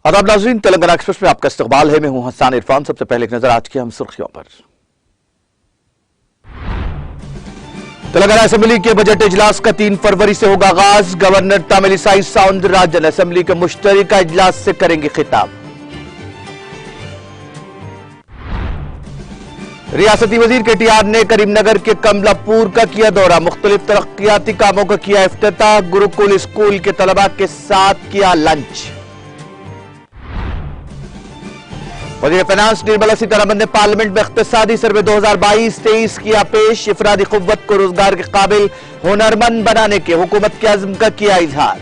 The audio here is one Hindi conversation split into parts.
आदाब नाज़रीन, तेलंगाना एक्सप्रेस में आपका इस्तकबाल है। मैं हूं हसन इरफान। सबसे पहले एक नजर आज की हम सुर्खियों पर। तेलंगाना असेंबली के बजट इजलास का 3 फरवरी से होगा आगाज। गवर्नर तमिलिसाई सौंदरराजन असेंबली के मुश्तरका इजलास से करेंगे खिताब। रियासती वजीर केटीआर ने करीमनगर के कमलापुर का किया दौरा। मुख्तलिफ तरक्याती कामों का किया इफ्तिताह। गुरुकुल स्कूल के तलबा के साथ किया लंच। वज़ीर फाइनेंस निर्मला सीतारमण ने पार्लियामेंट में इख्तिसादी सर्वे 2022-23 किया पेश। इफरादी कुव्वत को रोजगार के काबिल हुनरमंद बनाने के हुकूमत के अज़्म का किया इजहार।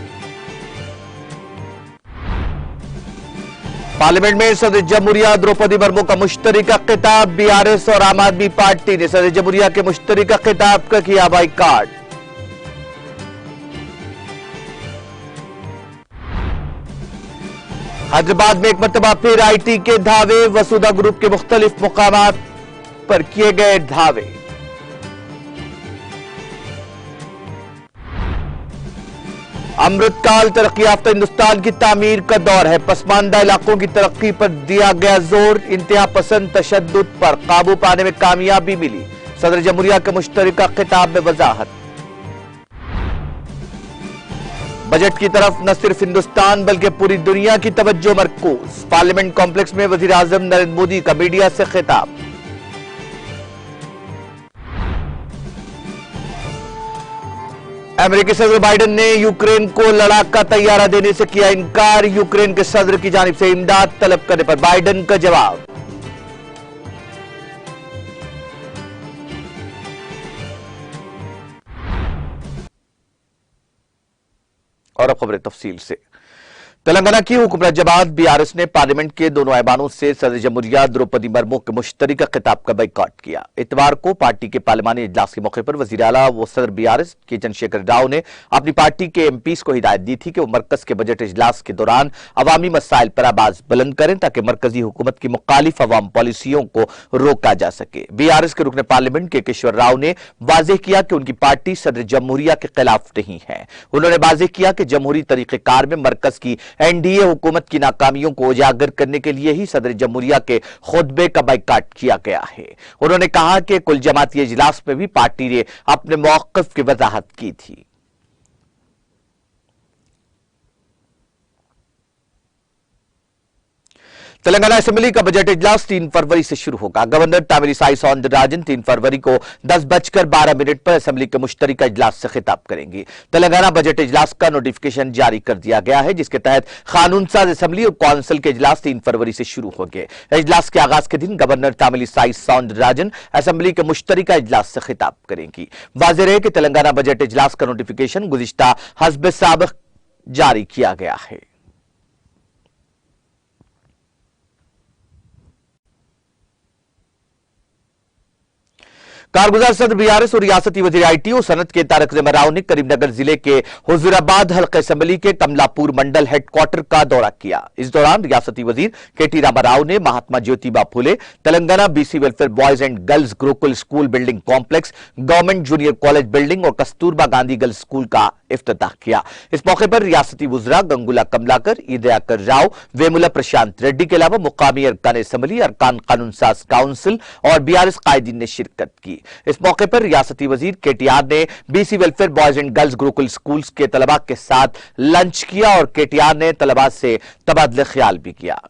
पार्लियामेंट में सदर जमहूरिया द्रौपदी मुर्मू का मुश्तरका खिताब। बीआरएस और आम आदमी पार्टी ने सदर जमहूरिया के मुश्तरका खिताब का किया बाइकाट। हैदराबाद में एक मरतबा फिर आईटी के धावे। वसुधा ग्रुप के मुख्तलिफ मुकामात पर किए गए धावे। अमृतकाल तरक्की याफ्ता हिंदुस्तान की तामीर का दौर है। पसमानदा इलाकों की तरक्की पर दिया गया जोर। इंतहा पसंद तशद्दुद पर काबू पाने में कामयाबी मिली। सदर जमहूरिया के मुश्तरका खिताब में वजाहत। बजट की तरफ न सिर्फ हिंदुस्तान बल्कि पूरी दुनिया की तवज्जो मरकूज। पार्लियामेंट कॉम्प्लेक्स में वजीर आजम नरेंद्र मोदी का मीडिया से खिताब। अमेरिकी सदर बाइडेन ने यूक्रेन को लड़ाका तैयारा देने से किया इनकार। यूक्रेन के सदर की जानिब से इमदाद तलब करने पर बाइडेन का जवाब। और अब खबरें तफसील से। तेलंगाना की हुकूमत जमात बीआरएस ने पार्लियामेंट के दोनों ऐवानों से सदर जमहूरिया द्रौपदी मुर्मू के मुश्तरका खिताब का बाइकाट किया। इतवार को पार्टी के पार्लिमानी इजलास के मौके पर वजीर आला व सदर बीआरएस के चंद्रशेखर राव ने अपनी पार्टी के एमपीज को हिदायत दी थी कि वो मरकज के बजट इजलास के दौरान अवामी मसाइल पर आवाज बुलंद करें ताकि मरकजी हुकूमत की मुखालिफ अवाम पॉलिसियों को रोका जा सके। बीआरएस के रुकन पार्लियामेंट के केशवर राव ने वाजे किया कि उनकी पार्टी सदर जमहूरिया के खिलाफ नहीं है। उन्होंने वाजे किया कि जमहूरी तरीकेकार में मरकज की एनडीए हुकूमत की नाकामियों को उजागर करने के लिए ही सदर जमहूरिया के खुतबे का बाइकाट किया गया है। उन्होंने कहा कि कुल जमाती इजलास में भी पार्टी ने अपने मौक़िफ़ की वजाहत की थी। तेलंगाना असेंबली का बजट इजलास 3 फरवरी से शुरू होगा। गवर्नर तमिलिसाई सौंदरराजन 3 फरवरी को 10:12 पर असेंबली के मुश्तरका इजलास से खिताब करेंगी। तेलंगाना बजट इजलास का नोटिफिकेशन जारी कर दिया गया है, जिसके तहत कानून साज असेंबली और काउंसिल के इजलास 3 फरवरी से शुरू होंगे। इजलास के आगाज के दिन गवर्नर तमिलिसाई सौंदरराजन असेंबली के मुश्तरका इजलास से खिताब करेंगी। वाज़ेह है कि तेलंगाना बजट इजलास का नोटिफिकेशन गुज़िश्ता हस्ब साबिक़ जारी किया गया है। कारगुजार सदर बीआरएस और रियासती वजीर आईटी और सनत के तारक ज़मा राव ने करीमनगर जिले के हुजूराबाद हल्के असेंबली के कमलापुर मंडल हेडक्वार्टर का दौरा किया। इस दौरान रियासती वजीर केटी रामाराव ने Mahatma Jyotiba Phule Telangana BC welfare boys and girls Gurukul school building complex, government junior college building और कस्तूरबा गांधी गर्ल्स स्कूल का इफ्तिताह किया। इस मौके पर रियासती वुज़रा गंगुला कमलाकर, ईदयाकर राव, वेमुला प्रशांत रेड्डी के अलावा मुकामी अरकान असेंबली, अरकान कानून साज काउंसिल और बीआरएस कायदीन ने शिरकत की। इस मौके पर रियासती वजीर केटीआर ने BC welfare boys and girls Gurukul schools के तलबा के साथ लंच किया और केटीआर ने तलबा से तबादले ख्याल भी किया।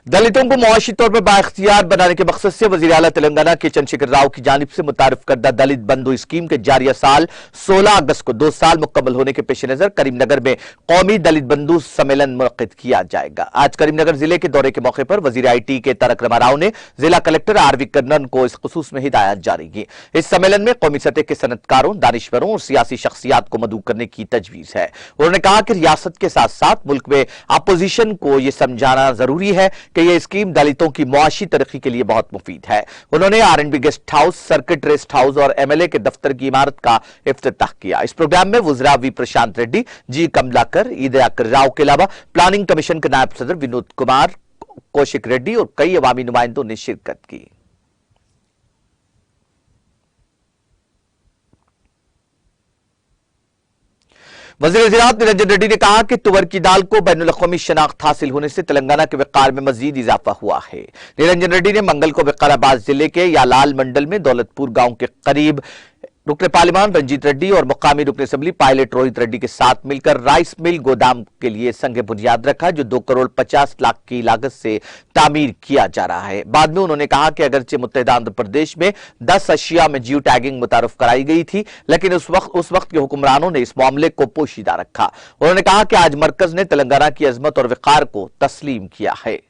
दलितों को मुआशी तौर पर बाइख्तियार बनाने के मकसद से वज़ीर आला तेलंगाना के चंद्रशेखर राव की जानिब से मुतारिफ करदा दलित बंधु स्कीम के जारिया साल 16 अगस्त को 2 साल मुकम्मल होने के पेश नजर करीमनगर में कौमी दलित बंधु सम्मेलन मुनक्किद किया जाएगा। आज करीमनगर जिले के दौरे के मौके पर वज़ीर आईटी के तारक रमा राव ने जिला कलेक्टर आरवी कर्नन को इस खुसूस में हिदायत जारी की। इस सम्मेलन में कौमी सतह के सनतकारों, दानिश्वरों और सियासी शख्सियात को मदऊ करने की तजवीज है। उन्होंने कहा कि रियासत के साथ साथ मुल्क में अपोजिशन को यह समझाना जरूरी है कि यह स्कीम दलितों की मुआशी तरक्की के लिए बहुत मुफीद है। उन्होंने R and B guest house, circuit rest house और एमएलए के दफ्तर की इमारत का इफ्तिताह किया। इस प्रोग्राम में वुज़रा वी प्रशांत रेड्डी, जी कमलाकर, ईदयाकर राव के अलावा प्लानिंग कमीशन के नायब सदर विनोद कुमार, कौशिक रेड्डी और कई अवामी नुमाइंदों ने शिरकत की। वज़ीर-ए-ज़राअत निरंजन रेड्डी ने कहा कि तुवर की दाल को बैनुल-अक़वामी शनाख्त हासिल होने से तेलंगाना के वक़ार में मजीद इजाफा हुआ है। निरंजन रेड्डी ने मंगल को विकाराबाद जिले के यालाल मंडल में दौलतपुर गांव के करीब रुकने पार्लिमान रंजीत रेड्डी और मुकामी रुकने असेंबली पायलट रोहित रेड्डी के साथ मिलकर राइस मिल गोदाम के लिए संग बुनियाद रखा, जो 2 करोड़ 50 लाख की लागत से तामीर किया जा रहा है। बाद में उन्होंने कहा कि अगरचे मुत्तहिदा आंध्र प्रदेश में 10 अशिया में जियो टैगिंग मुतारफ कराई गई थी, लेकिन उस वक्त के हुक्मरानों ने इस मामले को पोशीदा रखा। उन्होंने कहा कि आज मरकज ने तेलंगाना की अजमत और वक़ार को तस्लीम किया है।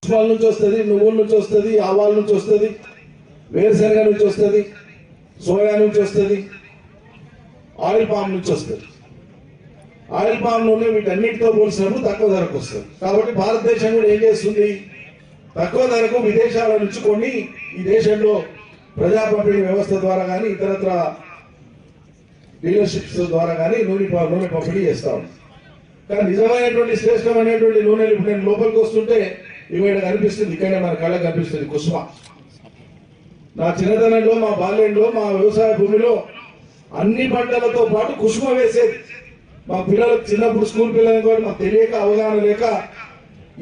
నుంచి వస్తుంది, నువ్వుల నుంచి వస్తుంది, ఆవాల నుంచి వస్తుంది, వేరుశనగ నుంచి వస్తుంది, సోయా నుంచి వస్తుంది, ఆయిల్ పామ్ నుంచి వస్తుంది. ఆయిల్ పామ్ నూనె వీటన్నిటితో పోల్చినప్పుడు తక్కువ ధరకు వస్తుంది. కాబట్టి భారతదేశం కూడా ఏం చేస్తుంది, తక్కువ ధరకు విదేశాల నుంచి కొన్ని ఈ దేశంలో ప్రజా పంపిణీ వ్యవస్థ ద్వారా కానీ ఇతరత్ర డీలర్షిప్స్ ద్వారా కానీ నూనె పంపిణీ చేస్తా ఉంది. కానీ నిజమైనటువంటి శ్రేష్టమైనటువంటి నూనెలు ఇప్పుడు నేను లోపలికి వస్తుంటే ఇవాళ కనిపిస్తుంది, ఇక్కడే మన కళ్ళకు కనిపిస్తుంది కుసుమ. నా చిన్నతనంలో, మా బాల్యంలో, మా వ్యవసాయ భూమిలో అన్ని పంటలతో పాటు కుసుమ వేసేది. మా పిల్లలకు చిన్నప్పుడు స్కూల్ పిల్లలకి కూడా మాకు తెలియక, అవగాహన లేక,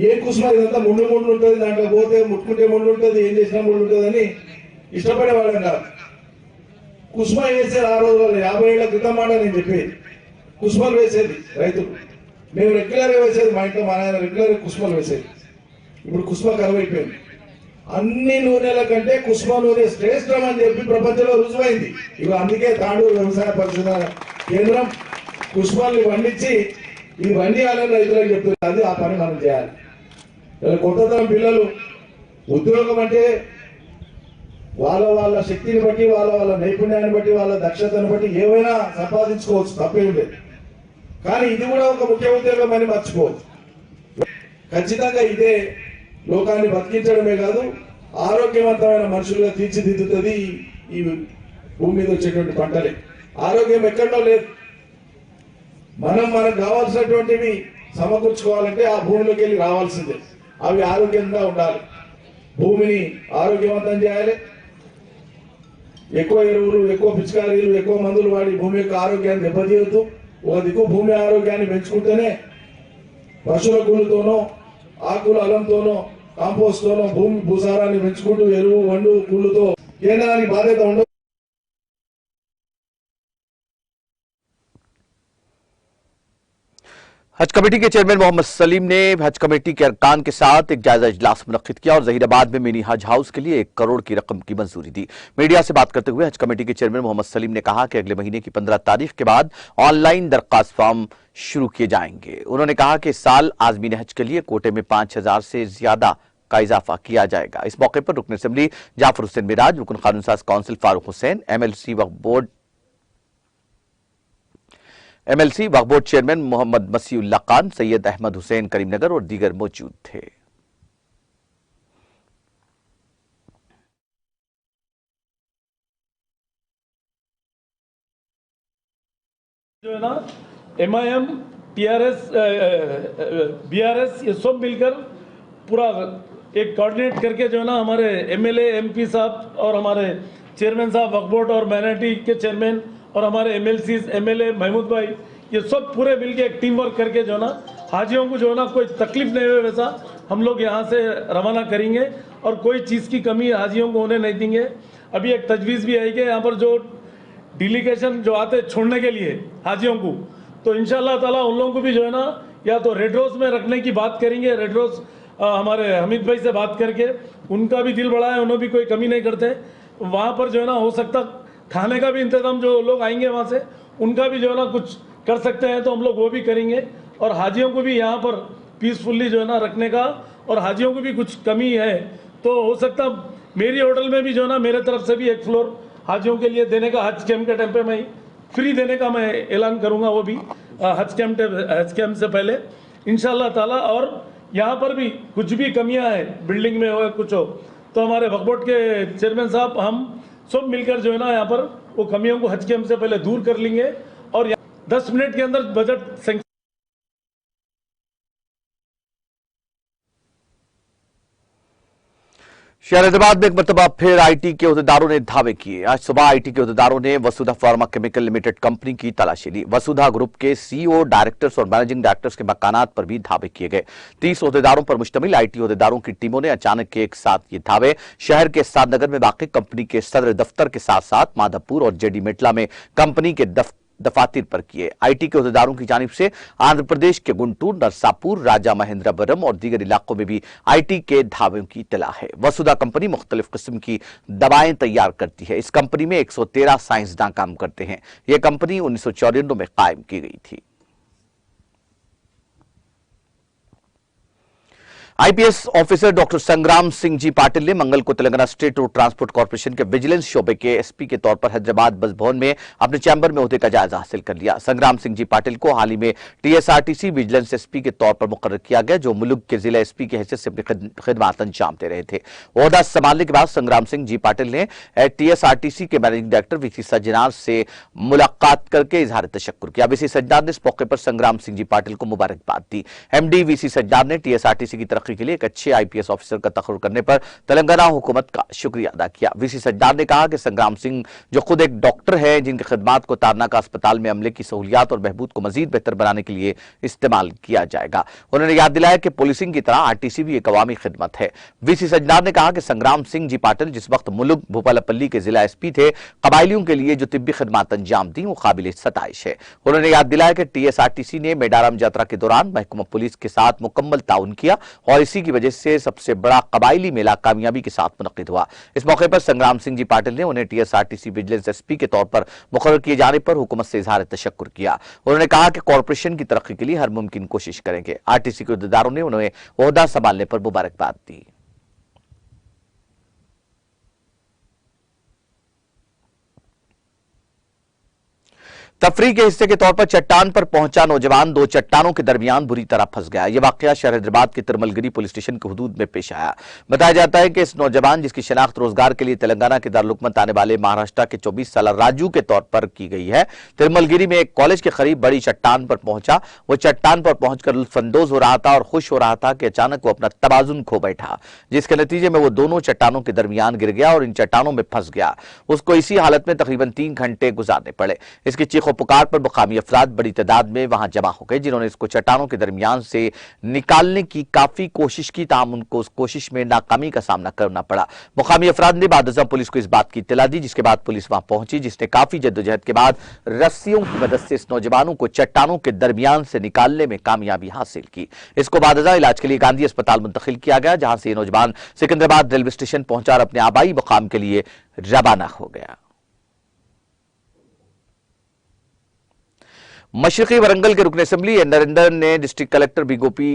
ఏ కుసుమ ఇదంతా ముండు ఉంటుంది, దాంట్లో పోతే ముట్టుకుంటే ముండు ఉంటుంది, ఏం చేసినా ముండు ఉంటుంది అని ఇష్టపడేవాళ్ళం కాదు. కుసుమ వేసేది ఆ రోజు 50 ఏళ్ల క్రితం మాట నేను చెప్పేది. కుసుమలు వేసేది రైతులు, మేము రెగ్యులర్గా వేసేది. మా ఇంట్లో మా నాయన రెగ్యులర్గా కుసుమలు వేసేది. ఇప్పుడు కుసుమ కరువైపోయింది. అన్ని నూనెల కంటే కుసుమ నూనె శ్రేష్టం అని చెప్పి ప్రపంచంలో రుజువైంది. ఇక అందుకే తాండూరు వ్యవసాయ పరిశోధన కేంద్రం కుసుమాన్ని పండించి ఇది పండియాలని రైతులకు చెప్తుంది. అది ఆ పని మనం చేయాలి. కొత్త తరం పిల్లలు ఉద్యోగం అంటే వాళ్ళ శక్తిని బట్టి, వాళ్ళ నైపుణ్యాన్ని బట్టి, వాళ్ళ దక్షతను బట్టి ఏవైనా సంపాదించుకోవచ్చు, తప్పేం లేదు. కానీ ఇది కూడా ఒక ముఖ్య ఉద్యోగం అని మర్చిపోవచ్చు. ఖచ్చితంగా ఇదే లోకాన్ని బతికించడమే కాదు, ఆరోగ్యవంతమైన మనుషులుగా తీర్చిదిద్దుతుంది ఈ భూమి మీద వచ్చేటువంటి పంటలే. ఆరోగ్యం ఎక్కడో లేదు. మనకు కావాల్సినటువంటివి సమకూర్చుకోవాలంటే ఆ భూమిలోకి వెళ్ళి రావాల్సిందే. అవి ఆరోగ్యంగా ఉండాలి. భూమిని ఆరోగ్యవంతం చేయాలి. ఎక్కువ ఎరువులు, ఎక్కువ పిచికారీలు, ఎక్కువ మందులు వాడి భూమి యొక్క ఆరోగ్యాన్ని దెబ్బతీయొద్దు. ఒక దిక్కు భూమి ఆరోగ్యాన్ని పెంచుకుంటేనే పశువుల గుళ్ళతోనో, ఆకుల అలంతోనో, కాంపోస్ట్ తోనో భూమి భూసారాన్ని పెంచుకుంటూ ఎరువు, వండు, కుళ్ళుతో కేంద్రానికి బాధ్యత ఉండదు. हज कमेटी के चेयरमैन मोहम्मद सलीम ने हज कमेटी के अरकान के साथ एक जायजा इजलास मुनक्किद किया और जहीराबाद में मिनी हज हाउस के लिए 1 करोड़ की रकम की मंजूरी दी। मीडिया से बात करते हुए हज कमेटी के चेयरमैन मोहम्मद सलीम ने कहा कि अगले महीने की 15 तारीख के बाद ऑनलाइन दरखास्त फॉर्म शुरू किए जाएंगे। उन्होंने कहा कि इस साल आजमीन हज के लिए कोटे में 5000 से ज्यादा का इजाफा किया जाएगा। इस मौके पर रुकन असेंबली जाफर हुसैन मिराज, रुकन कानून साज काउंसिल फारूक हुसैन, एमएलसी वक्फ बोर्ड चेयरमैन मोहम्मद मसीउल्लाह खान, सैयद अहमद हुसैन करीमनगर और दीगर मौजूद थे। जो है ना MIM, TRS, BRS ये सब मिलकर पूरा एक कोऑर्डिनेट करके जो है ना हमारे MLA MP साहब और हमारे चेयरमैन साहब वक्फ बोर्ड और माइनॉरिटी के चेयरमैन और हमारे MLCs, MLA महमूद भाई, ये सब पूरे मिलके एक टीम वर्क करके जो है ना हाजियों को जो है ना कोई तकलीफ नहीं हुए वैसा हम लोग यहाँ से रवाना करेंगे और कोई चीज़ की कमी हाजियों को होने नहीं देंगे। अभी एक तजवीज़ भी आई कि यहाँ पर जो डेलीगेशन जो आते छोड़ने के लिए हाजियों को, तो इंशाल्लाह ताला उन लोगों को भी जो है ना या तो रेड रोज में रखने की बात करेंगे। रेड रोज हमारे हमीद भाई से बात करके उनका भी दिल बड़ा है, उन्होंने भी कोई कमी नहीं करते। वहाँ पर जो है ना हो सकता खाने का भी इंतजाम, जो लोग आएंगे वहाँ से उनका भी जो है ना कुछ कर सकते हैं तो हम लोग वो भी करेंगे। और हाजियों को भी यहाँ पर पीसफुली जो है ना रखने का, और हाजियों को भी कुछ कमी है तो हो सकता मेरी होटल में भी जो ना मेरे तरफ से भी एक फ्लोर हाजियों के लिए देने का हज कैम्प के टाइम पे मैं फ्री देने का मैं ऐलान करूंगा, वो भी हज कैम्प से पहले इंशाल्लाह ताला। और यहाँ पर भी कुछ भी कमियां हैं बिल्डिंग में हो कुछ हो तो हमारे वक्फ बोर्ड के चेयरमैन साहब हम सब मिलकर जो है ना यहाँ पर वो कमियों को हज कैम्प से पहले दूर कर लेंगे और 10 मिनट के अंदर बजट शहर हैदराबाद में एक मरतबा फिर आईटी के अहदेदारों ने धावे किए। आज सुबह आईटी के अहदेदारों ने वसुधा फार्मा केमिकल लिमिटेड कंपनी की तलाशी ली। वसुधा ग्रुप के सीईओ, डायरेक्टर्स और मैनेजिंग डायरेक्टर्स के मकानात पर भी धावे किए गए। 30 अहदेदारों पर मुश्तमिल आईटी अहदेदारों की टीमों ने अचानक एक साथ ये धावे शहर के सादनगर में वाक़ कंपनी के सदर दफ्तर के साथ साथ माधवपुर और जेडी मेटला में कंपनी के दफातर पर किए। आईटी के अहदेदारों की जानिब से आंध्र प्रदेश के गुंटूर, नरसापुर, राजा महेंद्रवरम और दीगर इलाकों में भी आईटी के धावों की इत्तला है। वसुधा कंपनी मुख्तलिफ किस्म की दवाएं तैयार करती है। इस कंपनी में 113 साइंसदान काम करते हैं। यह कंपनी 1994 में कायम की गई थी। आईपीएस ऑफिसर डॉक्टर संग्राम सिंह जी पाटिल ने मंगल को Telangana state road transport corporation के विजिलेंस शोबे के एसपी के तौर पर हैदराबाद बस भवन में अपने चैम्बर में ओहदे का जायजा हासिल कर लिया। संग्राम सिंह जी पाटिल को हाल ही में टीएसआरटीसी विजिलेंस एसपी के तौर पर मुकर्रर किया गया, जो मुल्क के जिला एसपी की हैसियत से अपनी खिदमत अंजाम दे रहे थे। ओहदा संभालने के बाद संग्राम सिंह जी पाटिल ने टीएसआरटीसी के मैनेजिंग डायरेक्टर वीसी सज्जनार से मुलाकात करके इजहार तशक्कुर किया। वीसी सज्जनार ने इस मौके पर संग्राम सिंह जी पाटिल को मुबारकबाद दी। एमडी वीसी सज्जनार ने टीएसआरटीसी की तरक्की के लिए एक अच्छे आईपीएस ऑफिसर का तकर्रुर करने पर तेलंगाना हुकूमत का शुक्रिया अदा किया। वीसी सज्जनार ने कहा कि संग्राम सिंह जो खुद एक डॉक्टर है, जिनकी खिदमात को तारनाका अस्पताल में अमले की सहूलियात और बहबूद को मजीद बेहतर बनाने के लिए इस्तेमाल किया जाएगा। उन्होंने याद दिलाया कि पुलिसिंग की तरह आरटीसी भी एक अवामी खिदमत है। वीसी सज्जनार ने कहा कि संग्राम सिंह जी पाटिल जिस वक्त मुल्क भूपालपल्ली के जिला एसपी थे, कबायलियों के लिए जो तिब्बी खिदमात अंजाम दी वो काबिल सताइश है। उन्होंने याद दिलाया कि टीएसआरटीसी ने मेडारम यात्रा के दौरान महकमा पुलिस के साथ मुकम्मल ताउन किया और इसी की वजह से सबसे बड़ा कबायली मेला कामयाबी के साथ मुनक्किद हुआ। इस मौके पर संग्राम सिंह जी पाटिल ने उन्हें टीएसआरटीसी विजिलेंस एसपी के तौर पर मुकर्रर किए जाने पर हुकूमत से इजहार तशक्कुर किया। उन्होंने कहा कि कॉरपोरेशन की तरक्की के लिए हर मुमकिन कोशिश करेंगे। आरटीसी के अहदेदारों ने उन्हें ओहदा संभालने पर मुबारकबाद दी। तफरीह के हिस्से के तौर पर चट्टान पर पहुंचा नौजवान दो चट्टानों के दरमियान बुरी तरह फंस गया। यह वाकया शहर हैदराबाद के तिरमलगिरी पुलिस स्टेशन के हुदूद में पेश आया। बताया जाता है कि इस नौजवान, जिसकी शनाख्त रोजगार के लिए तेलंगाना के दारुलुकमत आने वाले महाराष्ट्र के 24 साल राजू के तौर पर की गई है, तिरमलगिरी में एक कॉलेज के करीब बड़ी चट्टान पर पहुंचा। वो चट्टान पर पहुंचकर लुत्फअंदोज हो रहा था और खुश हो रहा था कि अचानक वो अपना तवाजुन खो बैठा, जिसके नतीजे में वो दोनों चट्टानों के दरमियान गिर गया और इन चट्टानों में फंस गया। उसको इसी हालत में तकरीबन 3 घंटे गुजारने पड़े। इसकी चीखों पुकार पर मुकामी अफराद बड़ी तादाद में वहां जमा हो गए, जिन्होंने इसको चट्टानों के दरमियान से निकालने की काफी कोशिश की, ताहम उनको उस कोशिश में नाकामी का सामना करना पड़ा। मुकामी अफराद ने बादशाह पुलिस को इस बात की इत्तला दी, जिसके बाद पुलिस वहां पहुंची, जिसने काफी जद्दोजहद के बाद रस्सियों की मदद से इस नौजवानों को चट्टानों के दरमियान से निकालने में कामयाबी हासिल की। इसको बादशाह इलाज के लिए गांधी अस्पताल मुंतकिल किया गया, जहां से ये नौजवान सिकंदराबाद रेलवे स्टेशन पहुंचा और अपने आबाई मुकाम के लिए रवाना हो गया। मशरकी वरंगल के रुकन असेंबली नरेंद्र ने डिस्ट्रिक्ट कलेक्टर बी गोपी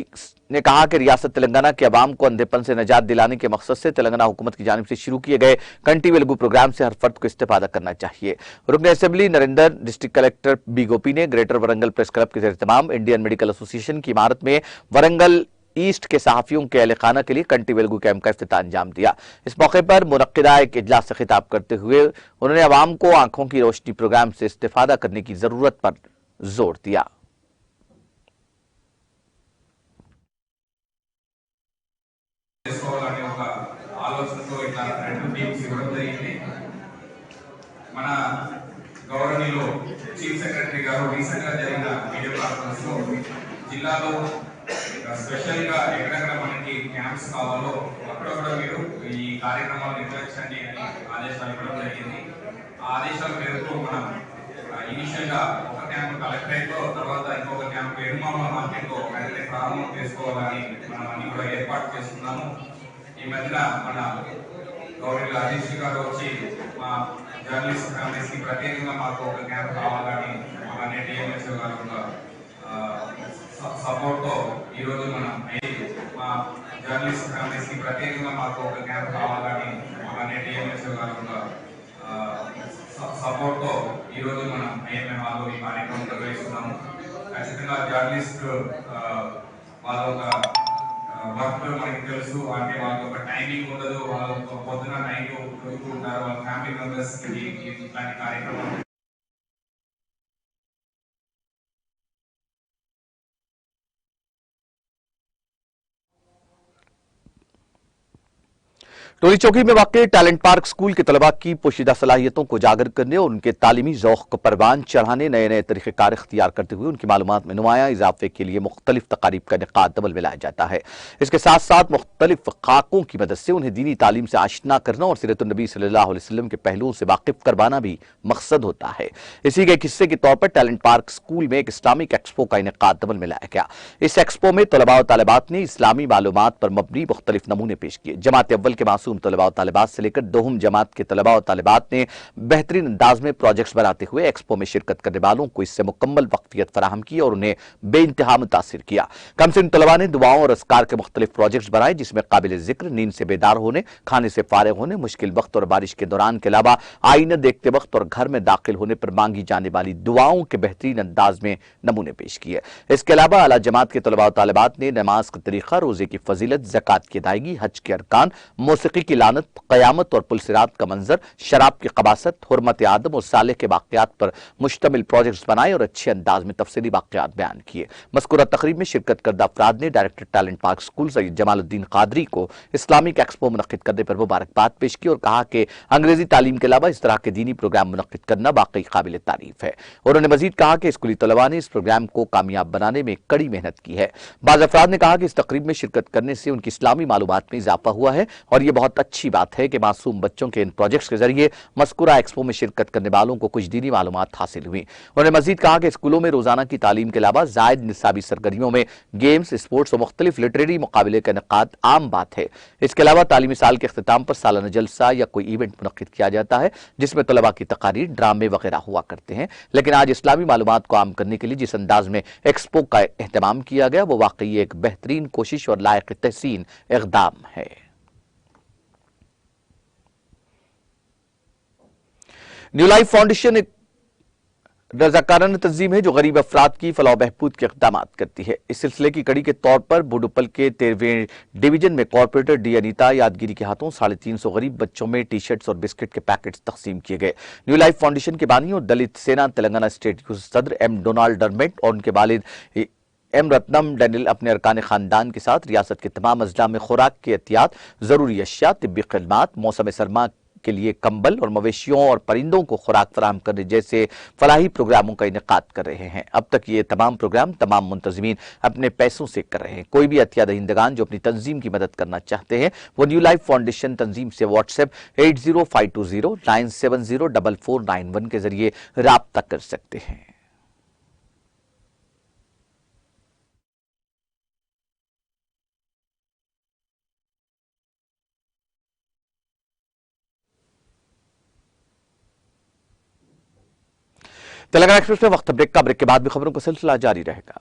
ने कहा कि रियासत तेलंगाना के अवाम को अंधेपन से निजात दिलाने के मकसद से तेलंगाना हुकूमत की जानिब से शुरू किए गए कंटी वेलगू प्रोग्राम से हर फर्द को इस्तेफादा करना चाहिए। रुकन assembly Narendra district collector B Gopi ने ग्रेटर वरंगल प्रेस क्लब के तमाम इंडियन मेडिकल एसोसिएशन की इमारत में वरंगल ईस्ट के सहाफियों के अहलखाना के लिए कंटी वेलगू कैंप का इफ्तिताह अंजाम दिया। इस मौके पर मुनक्किदा एक इजलास से खिताब करते हुए उन्होंने अवाम को आंखों की रोशनी प्रोग्राम से इस्तेफादा करने की जरूरत पर जोर दिया। మన గౌరవనీయులు చీఫ్ సెక్రటరీ గారు రీసెంట్ గా జరిగిన వీడియో కాన్ఫరెన్స్ లో జిల్లాలో స్పెషల్ గా ఎక్కడెక్కడ మనకి క్యాంప్స్ కావాలో అక్కడ కూడా మీరు ఈ కార్యక్రమాలు నిర్వహించండి అని ఆదేశాలు ఇవ్వడం జరిగింది। ఆ ఆదేశాల మేరకు మనం ఇనిషియల్ గా ఒక క్యాంప్ కలెక్టరేట్ లో, తర్వాత ఇంకొక క్యాంప్ ఎరుమామ మార్కెట్ లో వెంటనే ప్రారంభం చేసుకోవాలని మనం అన్ని కూడా ఏర్పాటు చేస్తున్నాము। ఈ మధ్యన మన గౌరవ అధ్యక్ష గారు వచ్చి మా జర్నలిస్ట్ ఫ్యామిలీస్ కి ప్రత్యేకంగా మాకు ఒక క్యాంప్ కావాలని అలానే టీఎంఎస్ గారు సపోర్ట్ తో ఈ రోజు మనం మా జర్నలిస్ట్ ఫ్యామిలీస్ కి ప్రత్యేకంగా మాకు ఒక క్యాంప్ కావాలని నియోజకవర్గ సపోర్ట్తో ఈరోజు మనం ఐఎంఏ హాల్లో ఈ కార్యక్రమం నిర్వహిస్తున్నాము. ఖచ్చితంగా జర్నలిస్ట్ వాళ్ళ ఒక వర్క్ మనకి తెలుసు, అంటే వాళ్ళకి ఒక టైమింగ్ ఉండదు, వాళ్ళ పొద్దున నైట్ చదువుతూ ఉంటారు, వాళ్ళ ఫ్యామిలీ మెంబర్స్ ఇట్లాంటి కార్యక్రమం टोली चौकी में वाक़ टैलेंट पार्क स्कूल के तलबा की पोशीदा सलाहियतों को उजागर करने और उनके तालीमी ज़ौक़ को परवान चढ़ाने नए नए तरीक़ेकार इख्तियार करते हुए उनकी मालूमात में नुमाया इजाफे के लिए मुख्तलिफ तकारीब का इनेकाद अमल में लाया जाता है। इसके साथ साथ मुख्तलिफ खाकों की मदद से उन्हें दीनी तालीम से आशना करना और सीरतुन नबी सल्लल्लाहु अलैहि वसल्लम के पहलुओं से वाकिफ करवाना भी मकसद होता है। इसी के एक हिस्से के तौर पर टैलेंट पार्क स्कूल में एक इस्लामिक एक्सपो का इनेकाद अमल में लाया गया। इस एक्सपो में तलबा और तालिबात ने इस्लामी मालूमात पर मबनी मुख्तलिफ नमूने पेश किए। जमात अव्वल के मासूम तलबा और तालिबात से लेकर दोहम जमात के तलबा और तालिबात ने बेहतरीन अंदाज में प्रोजेक्ट्स बनाते हुए एक्सपो में शिरकत करने वालों को इससे मुकम्मल वक्तियत फराहम की और उन्हें बेइंतहा मुतासिर किया। कम से कम तलबा ने दुआओं और अस्कार के मुख्तलिफ प्रोजेक्ट्स बनाए, जिसमें काबिल जिक्र नींद से बेदार होने, खाने से फारिग होने, मुश्किल वक्त और बारिश के दौरान के अलावा आईना देखते वक्त और घर में दाखिल होने पर मांगी जाने वाली दुआओं के बेहतरीन अंदाज में नमूने पेश किए। इसके अलावा आला जमात के तलबा और तालिबात ने नमाज का तरीका, रोजे की फजीलत, ज़कात की अदायगी, हज के अरकान, मौसीकी की लानत, क़यामत और पुलसिरात का मंजर, शराब की क़बासत, हुर्मत आदम और साले के वाक़यात पर मुश्तमिल प्रोजेक्ट्स बनाए और अच्छे अंदाज में तफसीली वाक़यात बयान किए। मज़कूरा तकरीब में शिरकत करदा अफराद ने director talent park school Syed Jamaluddin Qadri को इस्लामिक एक्सपो मुनक़्क़िद करने पर मुबारकबाद पेश की और कहा कि अंग्रेजी तालीम के अलावा इस तरह के दीनी प्रोग्राम मुनक़्क़िद करना वाकई काबिल तारीफ है। उन्होंने मजीद कहा कि स्कूली तलबा ने इस प्रोग्राम को कामयाब बनाने में कड़ी मेहनत की है। बाज़ अफराद ने कहा कि इस तकरीब में शिरकत करने से उनकी इस्लामी मालूमात में इजाफा हुआ है और यह बहुत अच्छी बात है कि मासूम बच्चों के इन प्रोजेक्ट्स के जरिए मज़कूरा एक्सपो में शिरकत करने वालों को कुछ दीनी मालूमात हासिल हुई। उन्होंने मजीद कहा कि स्कूलों में रोजाना की तालीम के अलावा जायद निसाबी सरगर्मियों में गेम्स, स्पोर्ट्स और मुख्तलिफ लिटरेरी मुकाबले का इनेकाद आम बात है। इसके अलावा तालीमी साल के अख्तिताम पर सालाना जलसा या कोई इवेंट मुनक़्क़िद किया जाता है, जिसमें तलबा की तकारीर, ड्रामे वगैरह हुआ करते हैं। लेकिन आज इस्लामी मालूमात को आम करने के लिए जिस अंदाज में एक्सपो का एहतमाम किया गया वो वाकई एक बेहतरीन कोशिश और लायक तहसीन इक़दाम है। न्यू लाइफ फाउंडेशन एक रज़ाकाराना तंजीम है जो गरीब अफराद की फलाह बहबूद के इक़दाम करती है। इस सिलसिले की कड़ी के तौर पर बोडुपल के 13वें डिवीजन में कॉर्पोरेटर डी अनीता यादगिरी के हाथों 350 गरीब बच्चों में टी शर्ट्स और बिस्किट के पैकेट्स तकसीम किए गए। न्यू लाइफ फाउंडेशन के बानी और दलित सेना तेलंगाना स्टेट के सदर एम डोनाल्ड डरमेट और उनके वालिद एम रत्नम डैनियल अपने अरकान खानदान के साथ रियासत के तमाम अजला में खुराक के एहतियात, जरूरी अशिया, तिब्बी खिदमात, मौसम सरमा के लिए कंबल और मवेशियों और परिंदों को खुराक फराहम करने जैसे फलाही प्रोग्रामों का इनेकाद कर रहे हैं। अब तक ये तमाम प्रोग्राम तमाम मुंतज़मीन अपने पैसों से कर रहे हैं। कोई भी अतिया दहिंदगान जो अपनी तंजीम की मदद करना चाहते हैं वो न्यू लाइफ फाउंडेशन तंजीम से व्हाट्सएप 805209704491 के जरिए राब्ता कर सकते हैं। तेलंगाना एक्सप्रेस में वक्त ब्रेक का, ब्रेक के बाद भी खबरों का सिलसिला जारी रहेगा।